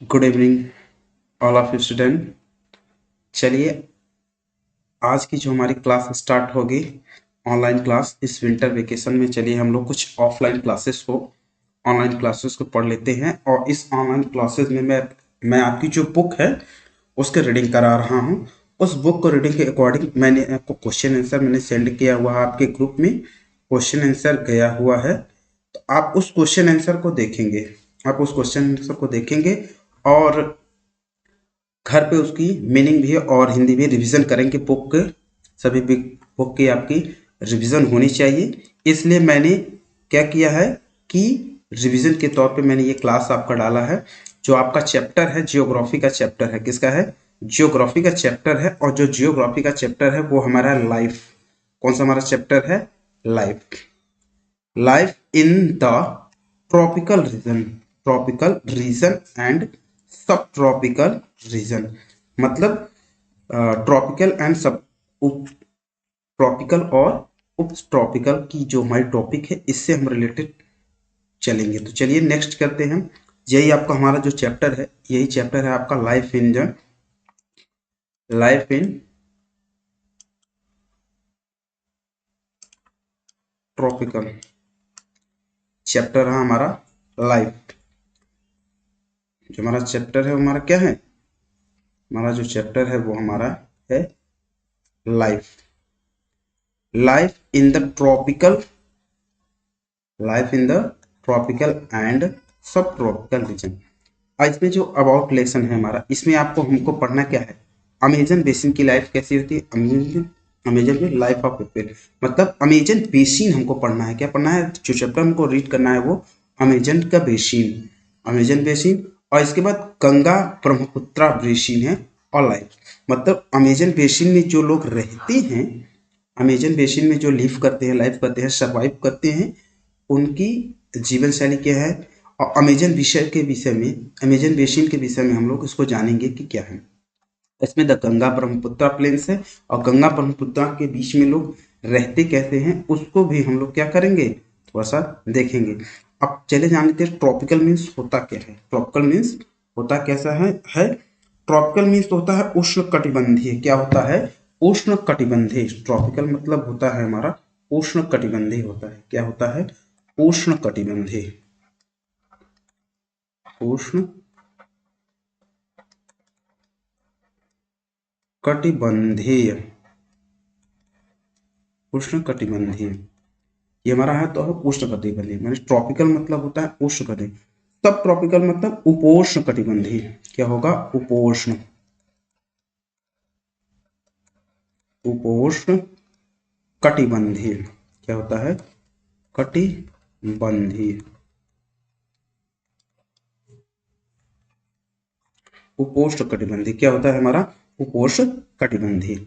Good evening all of you student. चलिए आज की जो हमारी क्लास स्टार्ट होगी ऑनलाइन क्लास इस विंटर वेकेशन में। चलिए हम लोग कुछ ऑफलाइन क्लासेस को ऑनलाइन क्लासेस को पढ़ लेते हैं और इस ऑनलाइन क्लासेस में मैं आपकी जो बुक है उसके रीडिंग करा रहा हूँ। उस बुक को रीडिंग के अकॉर्डिंग मैंने आपको क्वेश्चन आंसर मैंने सेंड किया हुआ है आपके ग्रुप में। क्वेश्चन आंसर गया हुआ है तो आप उस क्वेश्चन आंसर को देखेंगे। आप उस क्वेश्चन आंसर को देखेंगे और घर पे उसकी मीनिंग भी और हिंदी भी रिवीजन करेंगे। बुक के सभी बुक की आपकी रिवीजन होनी चाहिए। इसलिए मैंने क्या किया है कि रिवीजन के तौर पे मैंने ये क्लास आपका डाला है। जो आपका चैप्टर है जियोग्राफी का चैप्टर है, किसका है? जियोग्राफी का चैप्टर है। और जो जियोग्राफी का चैप्टर है वो हमारा लाइफ। कौन सा हमारा चैप्टर है? Life. Life in the tropical region and सब ट्रॉपिकल रीजन। मतलब ट्रॉपिकल एंड सब उप ट्रॉपिकल और उप ट्रॉपिकल की जो हमारी टॉपिक है इससे हम रिलेटेड चलेंगे। तो चलिए नेक्स्ट करते हैं। यही आपका हमारा जो चैप्टर है यही चैप्टर है आपका लाइफ इन ट्रॉपिकल। चैप्टर है हमारा लाइफ। जो हमारा चैप्टर है वो हमारा क्या है? हमारा जो चैप्टर है वो हमारा है life. Life in the tropical life in the tropical and सब ट्रॉपिकल रीजन। आज इसमें जो अबाउट लेसन है हमारा, इसमें आपको हमको पढ़ना क्या है? अमेजन बेसिन की लाइफ कैसी होती है? अमेजन में लाइफ ऑफ पीपल, मतलब अमेजन बेसिन हमको पढ़ना है। क्या पढ़ना है? जो चैप्टर हमको रीड करना है वो अमेजन का बेसिन, अमेजन बेसिन। और इसके बाद गंगा ब्रह्मपुत्रा बेसिन है और लाइफ, मतलब अमेजन बेसिन में जो लोग रहते हैं, अमेजन बेसिन में जो लिव करते हैं, लाइफ करते हैं, सर्वाइव करते हैं, उनकी जीवन शैली क्या है। और अमेजन बेसिन के विषय में हम लोग इसको जानेंगे कि क्या है। इसमें द गंगा ब्रह्मपुत्रा प्लेन्स है और गंगा ब्रह्मपुत्रा के बीच में लोग रहते कैसे हैं उसको भी हम लोग क्या करेंगे, थोड़ा सा देखेंगे। अब चले जान लेते हैं ट्रॉपिकल मीन्स होता क्या है। ट्रॉपिकल मीन्स होता कैसा है ट्रॉपिकल मीन्स तो होता है उष्ण कटिबंधीय। क्या होता है? उष्ण कटिबंधीय। ट्रॉपिकल मतलब होता है हमारा उष्ण कटिबंधीय होता है। क्या होता है? उष्ण कटिबंधीय। उष्ण कटिबंधीय। उष्ण कटिबंधीय ये हमारा है तो उष्ण कटिबंधीय। माने ट्रॉपिकल मतलब होता है उष्ण कटिबंधीय। सब ट्रॉपिकल मतलब उपोष्ण कटिबंधीय। क्या होगा? उपोष्ण। उपोष्ण कटिबंधीय क्या होता है? कटिबंधीय। उपोष्ण कटिबंधीय क्या होता है हमारा? उपोष्ण कटिबंधीय।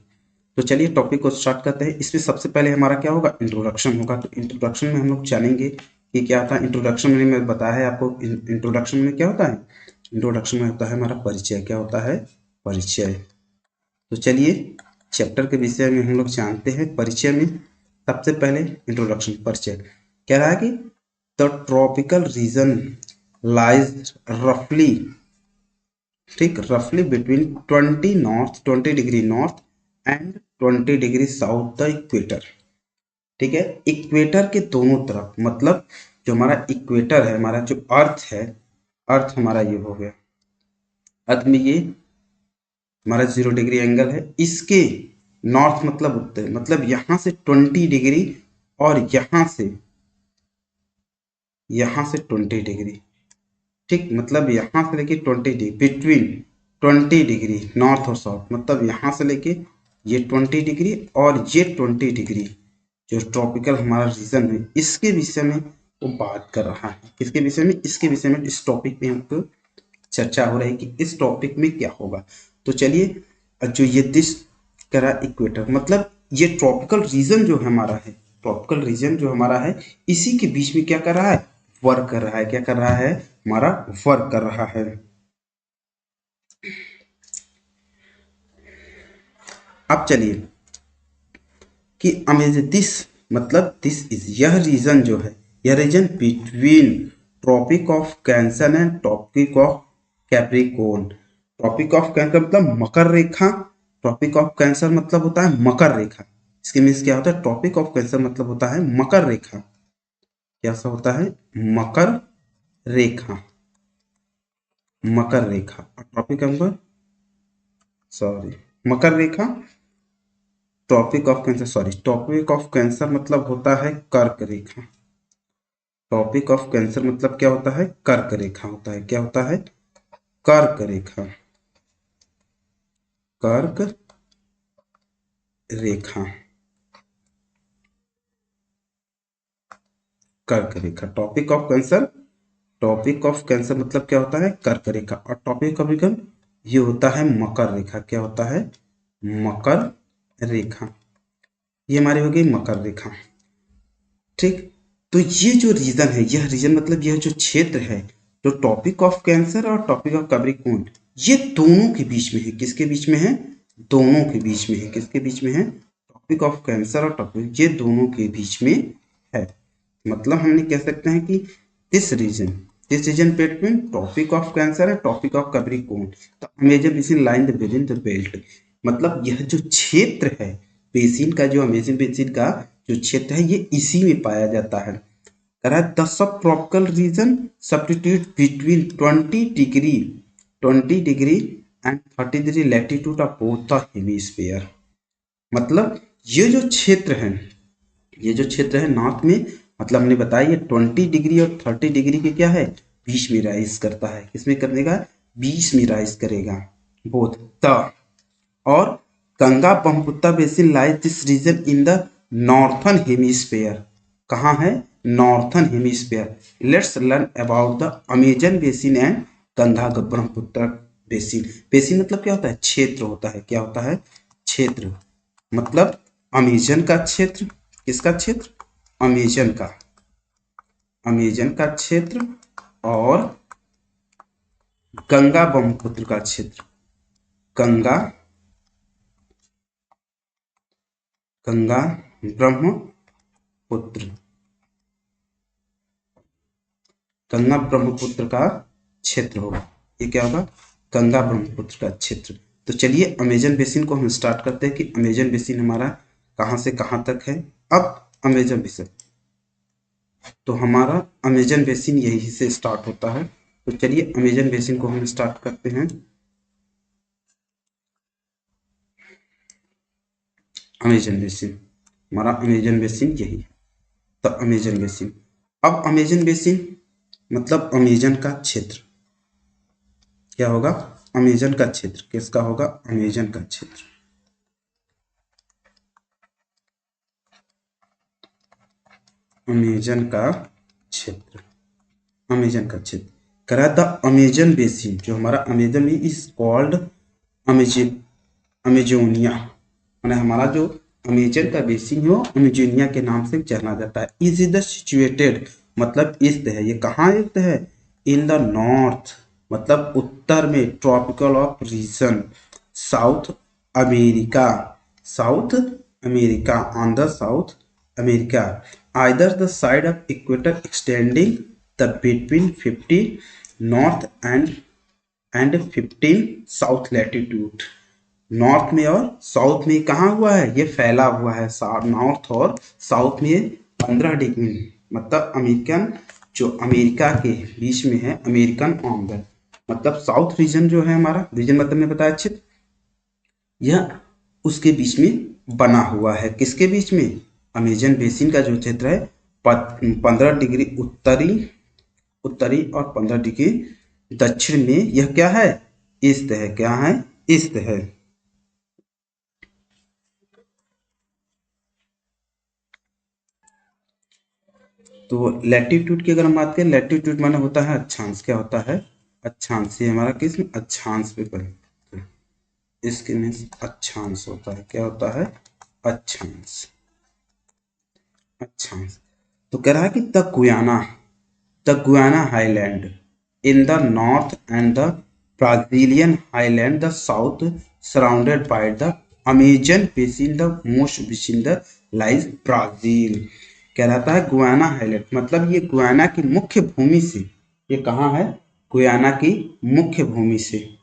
तो चलिए टॉपिक को स्टार्ट करते हैं। इसमें सबसे पहले हमारा क्या होगा? इंट्रोडक्शन होगा। तो इंट्रोडक्शन में हम लोग जानेंगे कि क्या होता है। इंट्रोडक्शन में मैं बताया है आपको। इंट्रोडक्शन में क्या होता है? इंट्रोडक्शन में होता है हमारा परिचय। क्या होता है? परिचय। तो चलिए चैप्टर के विषय में हम लोग जानते हैं। परिचय में सबसे पहले इंट्रोडक्शन, परिचय कह रहा है कि द ट्रॉपिकल रीजन लाइज रफली, ठीक, रफली between 20 degree north and 20 degree south the equator. ठीक है, इक्वेटर के दोनों तरफ, मतलब जो हमारा इक्वेटर है, हमारा जो अर्थ है, अर्थ हमारा ये हो गया, अर्थ में ये हमारा 0 डिग्री एंगल है। इसके नॉर्थ मतलब उत्तर, मतलब यहां से 20 डिग्री और यहां से 20 डिग्री, ठीक, मतलब यहां से लेके 20 डिग्री, बिटवीन 20 डिग्री नॉर्थ और साउथ, मतलब यहां से लेके ये 20 डिग्री और ये 20 डिग्री जो ट्रॉपिकल हमारा रीजन है, इसके विषय में वो बात कर रहा है। किसके विषय में? इसके विषय में। इस टॉपिक पे हमको चर्चा हो रही है कि इस टॉपिक में क्या होगा। तो चलिए, जो ये दिस करा इक्वेटर, मतलब ये ट्रॉपिकल रीजन जो हमारा है, ट्रॉपिकल रीजन जो हमारा है, इसी के बीच में क्या कर रहा है? वर्क कर रहा है। क्या कर रहा है? हमारा वर्क कर रहा है। अब चलिए कि अमेजिंग दिस, मतलब दिस इज, यह रीजन जो है, यह region between tropic of cancer and tropic of capricorn. Tropic of cancer मतलब मकर रेखा। ट्रॉपिक ऑफ कैंसर मतलब होता है मकर रेखा। इसके मीन्स क्या होता है? ट्रॉपिक ऑफ कैंसर मतलब होता है मकर रेखा। क्या सा होता है? मकर रेखा। मकर रेखा। ट्रॉपिक ऑफ सॉरी मकर रेखा। Tropic of cancer sorry topic of cancer मतलब होता है कर्क रेखा। टॉपिक ऑफ कैंसर मतलब क्या होता है? कर्क रेखा होता है। क्या होता है? कर्क रेखा। कर्क रेखा। कर्क रेखा topic of cancer. Topic of cancer मतलब क्या होता है? कर्क रेखा। और टॉपिक ऑफ विगन ये होता है मकर रेखा। क्या होता है? मकर रेखा। ये हमारी हो गई मकर रेखा। ठीक। तो ये जो रीजन है, यह रीजन मतलब यह जो क्षेत्र है, जो टॉपिक ऑफ कैंसर और टॉपिक ऑफ कैप्रिकॉर्न, ये दोनों के बीच में है। किसके बीच में है? दोनों के बीच में है। किसके बीच में है? टॉपिक ऑफ कैंसर और टॉपिक, ये दोनों के बीच में है। मतलब हमने कह सकते हैं कि this region between topic of cancer and topic of Capricorn the Amazon basin line the with in the belt. मतलब यह जो क्षेत्र है बेसिन का, जो अमेजन बेसिन का जो क्षेत्र है, ये इसी में पाया जाता है। कह रहा है the sub tropical region substitute between 20 degree and 30 degree latitude of both the hemisphere. मतलब ये जो क्षेत्र है, ये जो क्षेत्र है नॉर्थ में, मतलब हमने बताया ये 20 डिग्री और 30 डिग्री के क्या है? बीच में राइज करता है। किसमें करने का? बीच में राइज करेगा। बोथ द और Ganga Brahmaputra basin lies this region in the northern hemisphere. कहाँ है? Northern hemisphere. Let's learn about the Amazon basin and Ganga Brahmaputra basin. Basin मतलब क्या होता है? क्षेत्र होता है। क्या होता है? क्षेत्र। मतलब अमेजन का क्षेत्र। किसका क्षेत्र? अमेजन का। अमेजन का क्षेत्र और गंगा ब्रह्मपुत्र का क्षेत्र। गंगा ब्रह्मपुत्र। गंगा ब्रह्मपुत्र का क्षेत्र होगा। ये क्या होगा? गंगा ब्रह्मपुत्र का क्षेत्र। तो चलिए अमेजन बेसिन को हम स्टार्ट करते हैं कि अमेजन बेसिन हमारा कहाँ से कहाँ तक है। अब अमेजन बेसिन, तो हमारा अमेजन बेसिन यही से स्टार्ट होता है। तो चलिए अमेजन बेसिन को हम स्टार्ट करते हैं। अमेजन बेसिन, हमारा अमेजन बेसिन यही है। तो अमेजन बेसिन, अब अमेजन बेसिन मतलब अमेजन का क्षेत्र। क्या होगा? अमेजन का क्षेत्र। किसका होगा? अमेजन का क्षेत्र। अमेजन का क्षेत्र। अमेजन का क्षेत्र करा द अमेजन बेसिन, जो हमारा अमेजन इज कॉल्ड अमेजोनिया। मैंने हमारा जो अमेजन का बेसिन है वो अमेजोनिया के नाम से जाना जाता है। इज द सिचुएटेड मतलब ईस्ट है। ये कहाँ ईस्ट है? इन द नॉर्थ मतलब उत्तर में, tropical of region South America. South America, on the South America, either the side of equator extending the between 50 north and 15 south latitude। North में और साउथ में कहाँ हुआ है? ये फैला हुआ है। नॉर्थ और साउथ में 15 डिग्री, मतलब अमेरिकन, जो अमेरिका के बीच में है, अमेरिकन ऑन द, मतलब साउथ रीजन जो है हमारा रीजन, मतलब मैं बताया क्षेत्र, यह उसके बीच में बना हुआ है। किसके बीच में? अमेजन बेसिन का जो क्षेत्र है 15 डिग्री उत्तरी और 15 डिग्री दक्षिण में, यह क्या है? ईस्ट है। क्या है? ईस्ट है। तो लैटिट्यूड की अगर हम बात करें, लैटिट्यूड माने होता है अक्षांश। क्या होता है? अक्षांश। ये हमारा किस में? अक्षांश पे पड़े, इसके में अक्षांश होता है। क्या होता है? अक्षांश। अक्षांश। तो कह रहा है कि the Guyana highland in the north and the Brazilian highland the south surrounded by the Amazon basin the most basin the lies Brazil. कह रहा है गुयाना हाईलैंड मतलब ये गुयाना की मुख्य भूमि से, ये कहाँ है? गुयाना की मुख्य भूमि से।